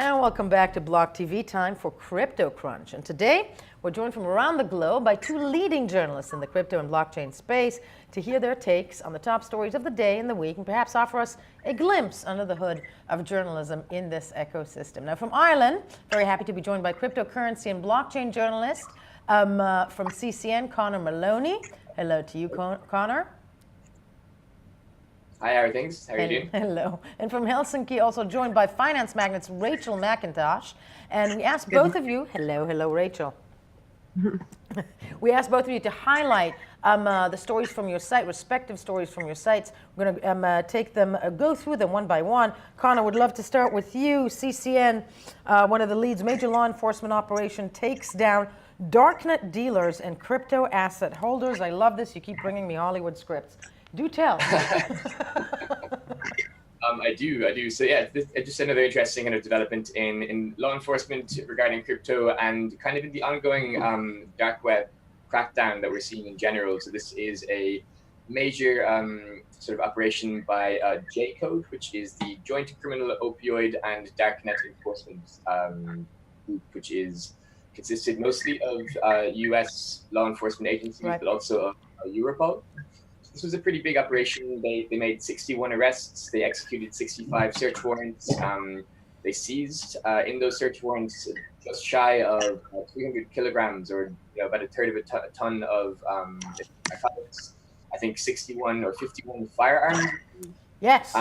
And welcome back to Block TV, time for Crypto Crunch. And today, we're joined from around the globe by two leading journalists in the crypto and blockchain space to hear their takes on the top stories of the day and the week, and perhaps offer us a glimpse under the hood of journalism in this ecosystem. Now, from Ireland, very happy to be joined by cryptocurrency and blockchain journalist from CCN, Conor Maloney. Hello to you, Conor. Hi, how are things? How are you doing? Hello. And from Helsinki, also joined by finance magnates Rachel McIntosh. And we asked both of you, hello, Rachel. We asked both of you to highlight the stories from your site, respective stories from your sites. We're going to take them, go through them one by one. Conor, would love to start with you. CCN, one of the leads, major law enforcement operation takes down darknet dealers and crypto asset holders. I love this. You keep bringing me Hollywood scripts. Do tell. I do. So yeah, it's just another interesting kind of development in law enforcement regarding crypto and kind of in the ongoing dark web crackdown that we're seeing in general. So this is a major sort of operation by J-Code, which is the Joint Criminal Opioid and Darknet Enforcement group, which is consisted mostly of US law enforcement agencies, right, but also of Europol. This was a pretty big operation. They made 61 arrests. They executed 65 search warrants. They seized in those search warrants just shy of 300 kilograms, or about a third of a ton of narcotics. I think 61 or 51 firearms. Yes.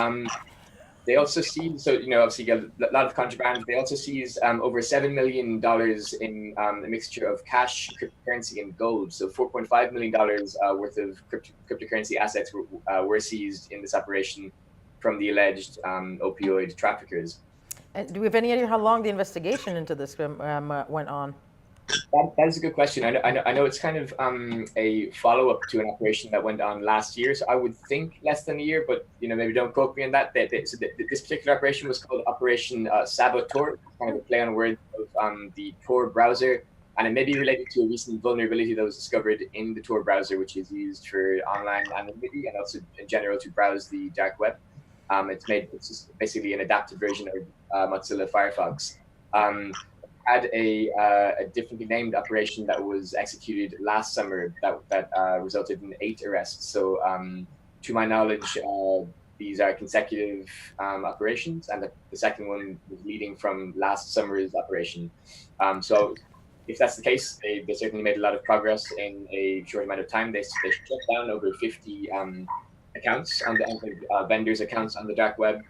They also seized, so obviously you get a lot of contraband. They also seized over $7 million in a mixture of cash, cryptocurrency, and gold. So $4.5 million worth of cryptocurrency assets were seized in this operation from the alleged opioid traffickers. And do we have any idea how long the investigation into this went on? That is a good question. I know it's kind of a follow-up to an operation that went on last year. So I would think less than a year, but maybe don't quote me on that. So this particular operation was called Operation Saboteur, kind of a play on words of the Tor browser, and it may be related to a recent vulnerability that was discovered in the Tor browser, which is used for online anonymity and also in general to browse the dark web. It's just basically an adapted version of Mozilla Firefox. Had a differently named operation that was executed last summer that resulted in 8 arrests. So to my knowledge, these are consecutive operations, and the second one was leading from last summer's operation. So if that's the case, they certainly made a lot of progress in a short amount of time. They shut down over 50 accounts on the vendors' accounts on the dark web.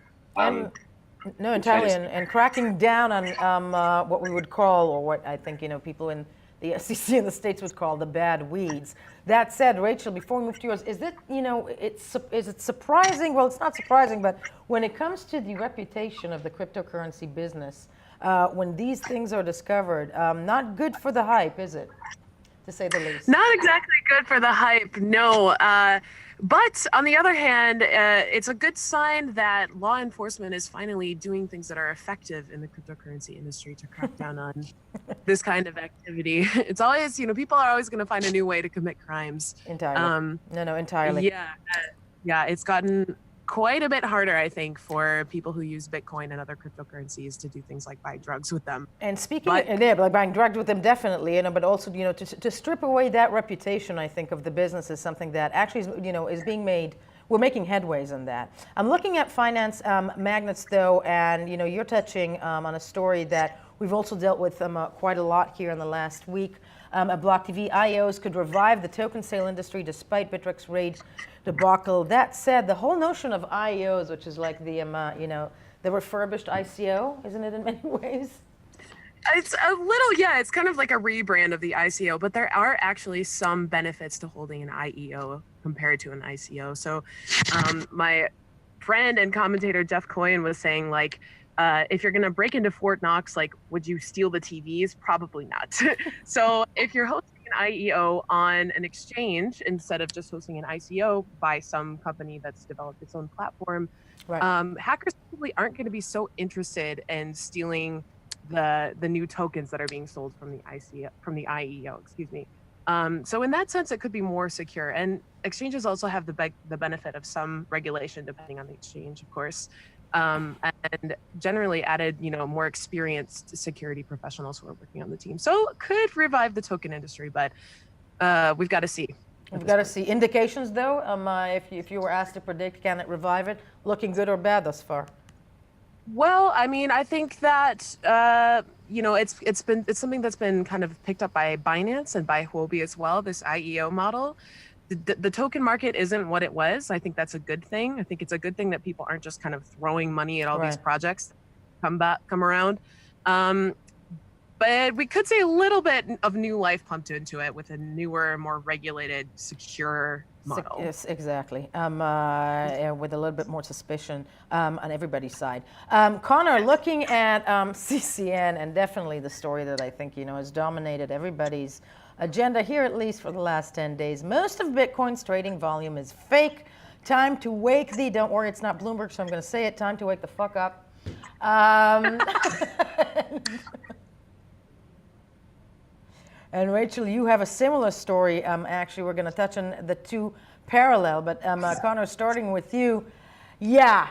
No, entirely, and cracking down on what we would call, or what I think people in the SEC in the States would call the bad weeds. That said, Rachel, before we move to yours, is it surprising? Well, it's not surprising, but when it comes to the reputation of the cryptocurrency business, when these things are discovered, not good for the hype, is it? To say the least. Not exactly good for the hype, no. But on the other hand, it's a good sign that law enforcement is finally doing things that are effective in the cryptocurrency industry to crack down on this kind of activity. It's always, people are always going to find a new way to commit crimes. Entirely. No, entirely. Yeah, it's gotten quite a bit harder, I think, for people who use Bitcoin and other cryptocurrencies to do things like buy drugs with them. And speaking of like buying drugs with them, definitely, but also, to strip away that reputation, I think, of the business is something that actually, is being made. We're making headways in that. I'm looking at finance magnates, though, and, you're touching on a story that we've also dealt with quite a lot here in the last week. At Block TV, IEOs could revive the token sale industry despite Bittrex raid debacle. That said, the whole notion of IEOs, which is like the the refurbished ICO, isn't it in many ways? It's a little, it's kind of like a rebrand of the ICO, but there are actually some benefits to holding an IEO compared to an ICO. So my friend and commentator Jeff Coyne was saying, if you're going to break into Fort Knox, would you steal the TVs? Probably not. So if you're hosting an IEO on an exchange instead of just hosting an ICO by some company that's developed its own platform, right, hackers probably aren't going to be so interested in stealing the new tokens that are being sold from the IEO. Excuse me. So in that sense, it could be more secure. And exchanges also have the benefit of some regulation, depending on the exchange, of course. and generally added, more experienced security professionals who are working on the team. So it could revive the token industry, but we've got to see. We've got to see. Indications, though, if you were asked to predict, can it revive it? Looking good or bad thus far? Well, I mean, I think that it's something that's been kind of picked up by Binance and by Huobi as well. This IEO model, the token market isn't what it was. I think that's a good thing. I think it's a good thing that people aren't just kind of throwing money at all these projects that come around. But we could see a little bit of new life pumped into it with a newer, more regulated, secure model. Yes, exactly. With a little bit more suspicion on everybody's side. Connor, looking at CCN, and definitely the story that I think has dominated everybody's agenda here, at least for the last 10 days. Most of Bitcoin's trading volume is fake. Time to wake the, don't worry, it's not Bloomberg, so I'm going to say it, time to wake the fuck up. And Rachel, you have a similar story. Actually, we're going to touch on the two parallel, but Connor, starting with you. Yeah,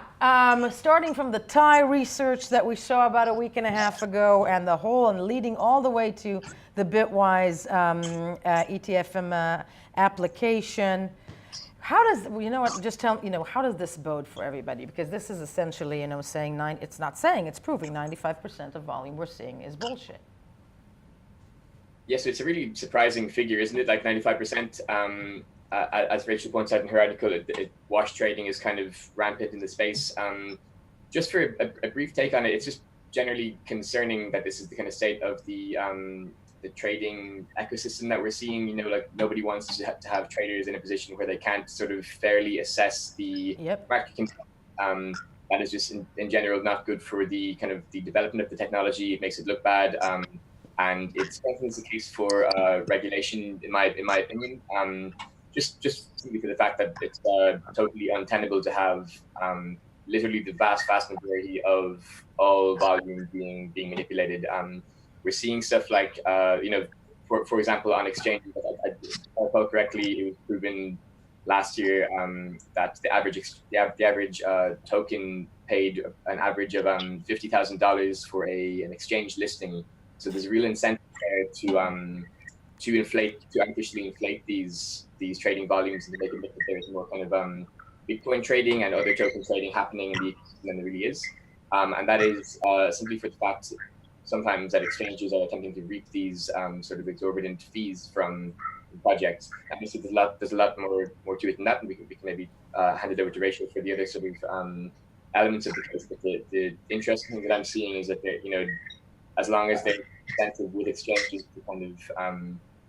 starting from the Thai research that we saw about a week and a half ago, and the whole, and leading all the way to the Bitwise ETF application. How does, just tell, how does this bode for everybody? Because this is essentially, saying, it's proving 95% of volume we're seeing is bullshit. Yes, it's a really surprising figure, isn't it? Like 95%. As Rachel points out in her article, wash trading is kind of rampant in the space. Just for a brief take on it, it's just generally concerning that this is the kind of state of the trading ecosystem that we're seeing. Like nobody wants to have traders in a position where they can't sort of fairly assess the market conditions. That is just in general not good for the kind of the development of the technology. It makes it look bad. And it strengthens the case for regulation, in my opinion. Just simply for the fact that it's totally untenable to have literally the vast majority of all volume being manipulated. We're seeing stuff like for example, on exchanges, if I recall correctly, it was proven last year that the average token paid an average of $50,000 for an exchange listing. So there's a real incentive there to artificially inflate these trading volumes and to make it look like there's more kind of Bitcoin trading and other token trading happening in the ecosystem than there really is. And that is simply for the fact sometimes that exchanges are attempting to reap these sort of exorbitant fees from projects. And so there's a lot more to it than that, and we can maybe hand it over to Rachel for the other sort of elements of the case. But the interesting thing that I'm seeing is that as long as they're incentive with exchanges to kind of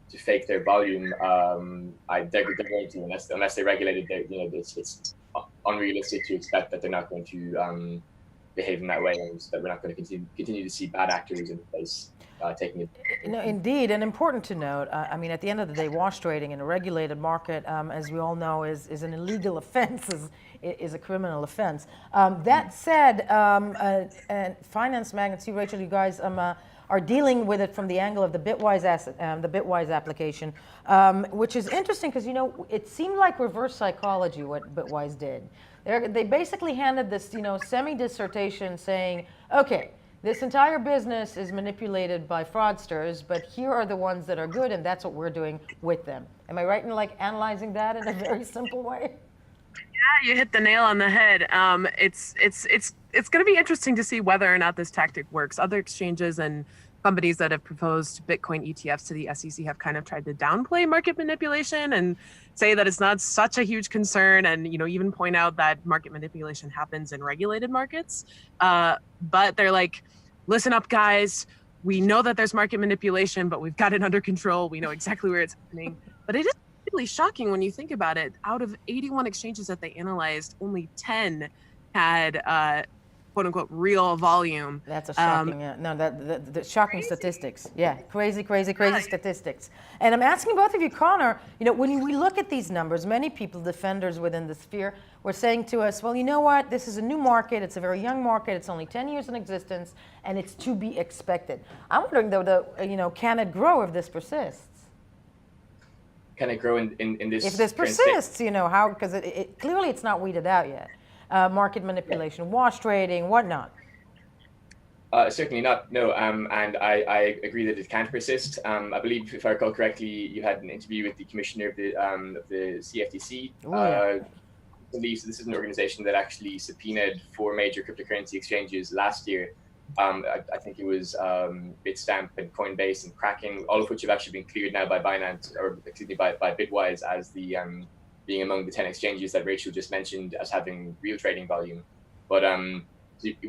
to fake their volume, they're going to, unless they're regulated. It's unrealistic to expect that they're not going to behave in that way, and that we're not going to continue to see bad actors in the place taking it. Indeed, and important to note. I mean, at the end of the day, wash trading in a regulated market, as we all know, is an illegal offense. Is a criminal offense. That said, Finance Magnates, Rachel, you guys are dealing with it from the angle of the Bitwise application, which is interesting because it seemed like reverse psychology what Bitwise did. They basically handed this semi-dissertation saying, okay, this entire business is manipulated by fraudsters, but here are the ones that are good, and that's what we're doing with them. Am I right in analyzing that in a very simple way? Yeah, you hit the nail on the head. It's going to be interesting to see whether or not this tactic works. Other exchanges and companies that have proposed Bitcoin ETFs to the SEC have kind of tried to downplay market manipulation and say that it's not such a huge concern, and even point out that market manipulation happens in regulated markets. But they're like, listen up, guys. We know that there's market manipulation, but we've got it under control. We know exactly where it's happening. But it is really shocking when you think about it. Out of 81 exchanges that they analyzed, only 10 had quote unquote real volume. That's a shocking, the shocking statistics. Yeah, crazy statistics. And I'm asking both of you, Connor, when we look at these numbers, many people, defenders within the sphere, were saying to us, well, you know what, this is a new market, it's a very young market, it's only 10 years in existence, and it's to be expected. I'm wondering though, can it grow if this persists? Can it grow in this? If this persists, how? Because clearly it's not weeded out yet. market manipulation, wash trading, whatnot? Certainly not. No, and I agree that it can't persist. I believe, if I recall correctly, you had an interview with the commissioner of the CFTC. So this is an organization that actually subpoenaed 4 major cryptocurrency exchanges last year. I think it was Bitstamp and Coinbase and Kraken, all of which have actually been cleared now by Binance, or excuse me, by Bitwise, as the being among the 10 exchanges that Rachel just mentioned as having real trading volume. But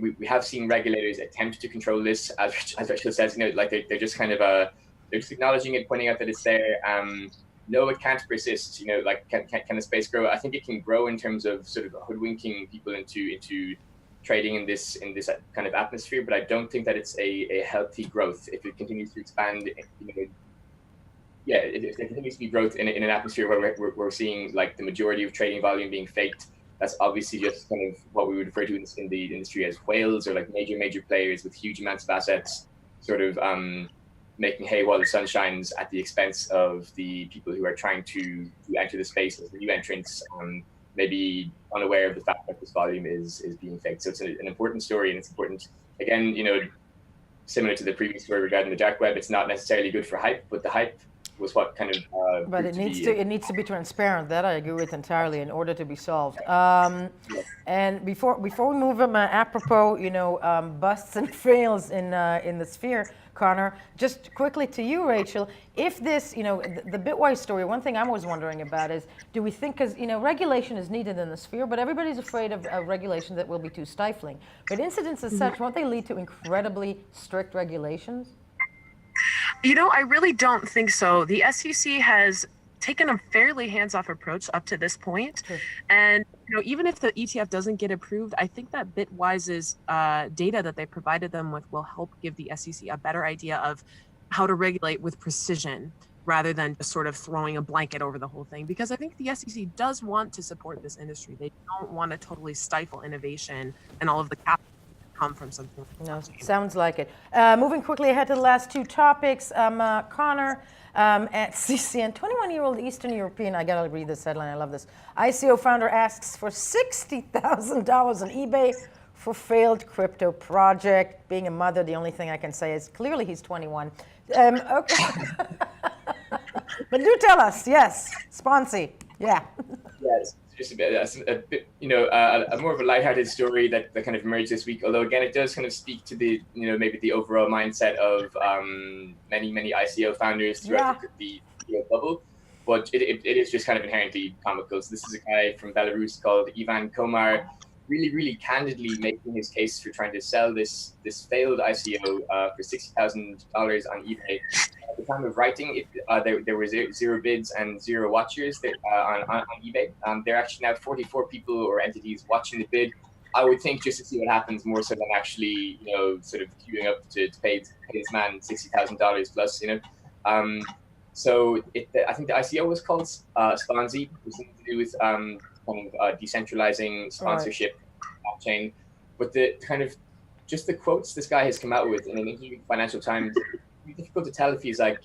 we have seen regulators attempt to control this, as Rachel says, like they're just kind of they're just acknowledging it, pointing out that it's there. No, it can't persist. Like can the space grow? I think it can grow in terms of sort of hoodwinking people into trading in this kind of atmosphere, but I don't think that it's a healthy growth if it continues to expand. If there continues to be growth in an atmosphere where we're seeing like the majority of trading volume being faked, that's obviously just kind of what we would refer to in the industry as whales, or like major players with huge amounts of assets, sort of making hay while the sun shines at the expense of the people who are trying to enter the space as new entrants, maybe unaware of the fact that this volume is being faked. So it's an important story, and it's important, again, similar to the previous story regarding the dark web. It's not necessarily good for hype, but the hype was what kind of but it needs to be transparent. That I agree with entirely in order to be solved. And before we move on, apropos busts and fails in the sphere, Connor, just quickly to you, Rachel, if this the Bitwise story, one thing I'm always wondering about is, do we think, because regulation is needed in the sphere, but everybody's afraid of regulation that will be too stifling, but incidents as such, won't they lead to incredibly strict regulations? I really don't think so. The SEC has taken a fairly hands-off approach up to this point. Sure. And even if the ETF doesn't get approved, I think that Bitwise's data that they provided them with will help give the SEC a better idea of how to regulate with precision, rather than just sort of throwing a blanket over the whole thing. Because I think the SEC does want to support this industry. They don't want to totally stifle innovation and all of the capital come from something. No, sounds like it. Moving quickly ahead to the last 2 topics. Connor, at CCN, 21-year-old Eastern European, I gotta read this headline, I love this. ICO founder asks for $60,000 on eBay for failed crypto project. Being a mother, the only thing I can say is clearly he's 21. Okay. But do tell us, yes, Sponsy, yeah. Yes. Just a bit, a more of a lighthearted story that kind of emerged this week. Although again, it does kind of speak to the, maybe the overall mindset of many ICO founders throughout the bubble. But it is just kind of inherently comical. So this is a guy from Belarus called Ivan Komar, really candidly making his case for trying to sell this failed ICO for $60,000 on eBay. At the time of writing it, there were 0 bids and 0 watchers on eBay. There are actually now 44 people or entities watching the bid. I would think just to see what happens, more so than actually, sort of queuing up to pay this man $60,000 plus. So I think the ICO was called Sponzi, which was something to do with kind of decentralizing sponsorship blockchain. But the kind of just the quotes this guy has come out with in an interview with Financial Times, it's difficult to tell if he's like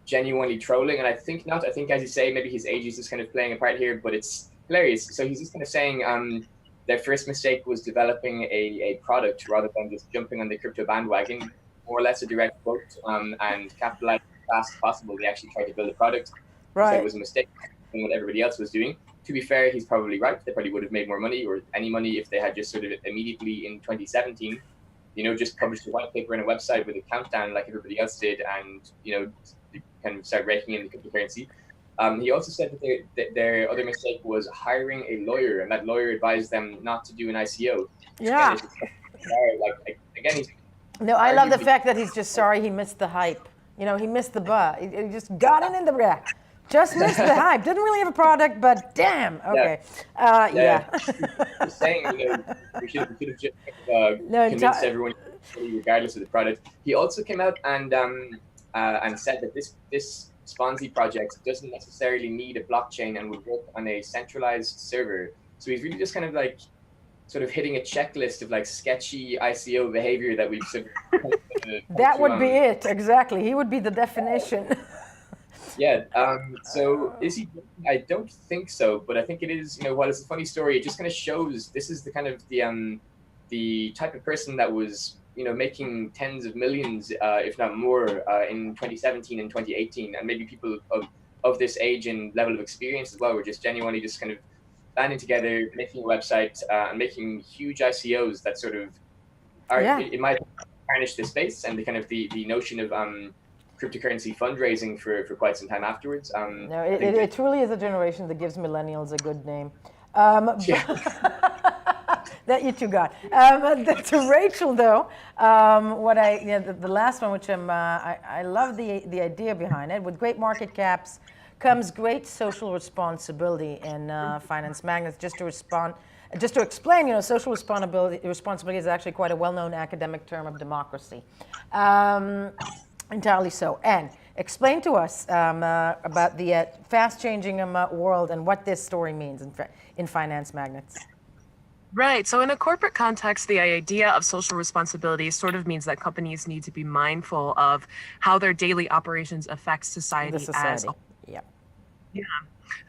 genuinely trolling, and I think not. I think, as you say, maybe his age is just kind of playing a part here, but it's hilarious. So he's just kind of saying their first mistake was developing a product rather than just jumping on the crypto bandwagon, more or less a direct quote, and capitalize as fast as possible. They actually tried to build a product. Right. So it was a mistake doing what everybody else was doing. To be fair, he's probably right. They probably would have made more money, or any money, if they had just sort of immediately in 2017, just published a white paper and a website with a countdown like everybody else did, and kind of start raking in the cryptocurrency. He also said that their other mistake was hiring a lawyer, and that lawyer advised them not to do an ICO. Yeah. No, I love the fact that he's just sorry he missed the hype. He missed the buzz. He just got in the wreck. Just missed the hype. Didn't really have a product, but damn. Okay. Just saying, we should have just convinced everyone, regardless of the product. He also came out and said that this Sponzi project doesn't necessarily need a blockchain and would work on a centralized server. So he's really just kind of like sort of hitting a checklist of like sketchy ICO behavior that we've sort of that would be it, exactly. He would be the definition. Yeah. So is he? I don't think so, but I think it is. While it's a funny story, it just kind of shows this is the kind of the type of person that was making tens of millions, if not more, in 2017 and 2018, and maybe people of this age and level of experience as well were just genuinely just kind of banding together, making a website, and making huge ICOs that sort of are, in my opinion, tarnish the space and the kind of the notion of cryptocurrency fundraising for quite some time afterwards. No, it truly is a generation that gives millennials a good name. That you two got. To Rachel, though, the last one, which I love the idea behind it. With great market caps comes great social responsibility in Finance Magnates. Just to explain, social responsibility is actually quite a well-known academic term of democracy. Entirely so. And explain to us about the fast-changing world and what this story means in Finance Magnates. Right. So in a corporate context, the idea of social responsibility sort of means that companies need to be mindful of how their daily operations affect society. As a whole. Yeah. Yeah.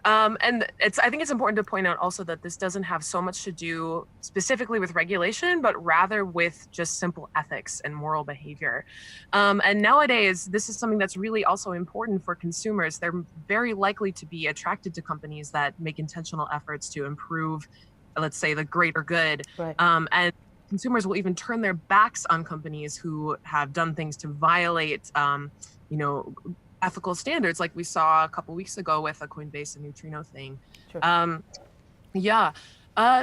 And I think it's important to point out also that this doesn't have so much to do specifically with regulation, but rather with just simple ethics and moral behavior. And nowadays, this is something that's really also important for consumers. They're very likely to be attracted to companies that make intentional efforts to improve, let's say, the greater good. Right. And consumers will even turn their backs on companies who have done things to violate, ethical standards, like we saw a couple weeks ago with a Coinbase and Neutrino thing. Sure.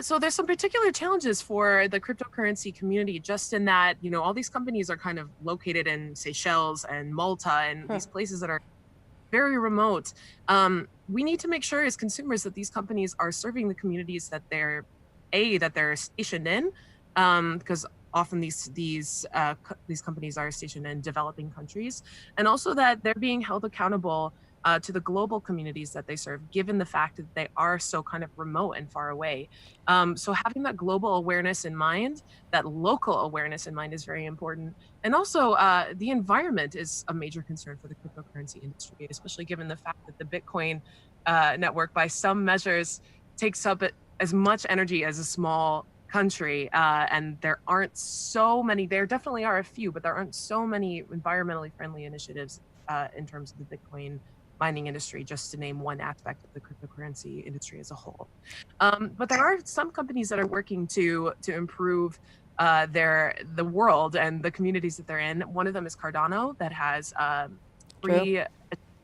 So there's some particular challenges for the cryptocurrency community, just in that, all these companies are kind of located in Seychelles and Malta and these places that are very remote. We need to make sure as consumers that these companies are serving the communities that they're stationed in, because often these companies are stationed in developing countries, and also that they're being held accountable to the global communities that they serve, given the fact that they are so kind of remote and far away. So having that global awareness in mind, that local awareness in mind is very important. And also the environment is a major concern for the cryptocurrency industry, especially given the fact that the Bitcoin network, by some measures, takes up as much energy as a small country, and there aren't so many. There definitely are a few, but there aren't so many environmentally friendly initiatives in terms of the Bitcoin mining industry, just to name one aspect of the cryptocurrency industry as a whole. But there are some companies that are working to improve the world and the communities that they're in. One of them is Cardano, that has free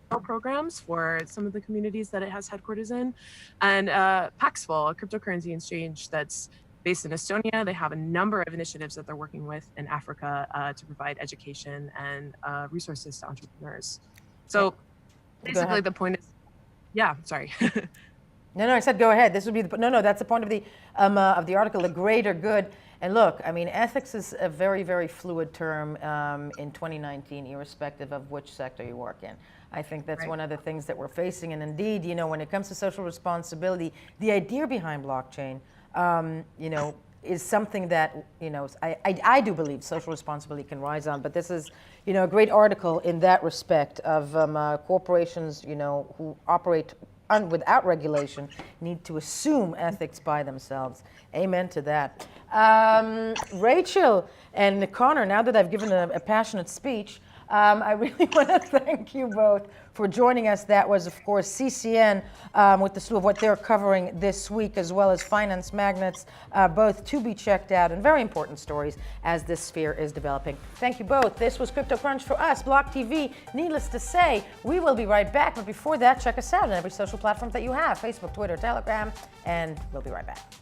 programs for some of the communities that it has headquarters in, and Paxful, a cryptocurrency exchange that's based in Estonia. They have a number of initiatives that they're working with in Africa to provide education and resources to entrepreneurs. So basically the point is, sorry. No, I said go ahead. This would be that's the point of the article, the greater good. And look, I mean, ethics is a very, very fluid term in 2019, irrespective of which sector you work in. I think that's one of the things that we're facing. And indeed, when it comes to social responsibility, the idea behind blockchain, is something that, I do believe social responsibility can rise on. But this is, a great article in that respect of corporations, who operate without regulation need to assume ethics by themselves. Amen to that. Rachel and Connor, now that I've given a passionate speech, I really want to thank you both for joining us. That was, of course, CCN with the slew of what they're covering this week, as well as Finance Magnates, both to be checked out, and very important stories as this sphere is developing. Thank you both. This was Crypto Crunch for us, BLOCKTV. Needless to say, we will be right back. But before that, check us out on every social platform that you have, Facebook, Twitter, Telegram, and we'll be right back.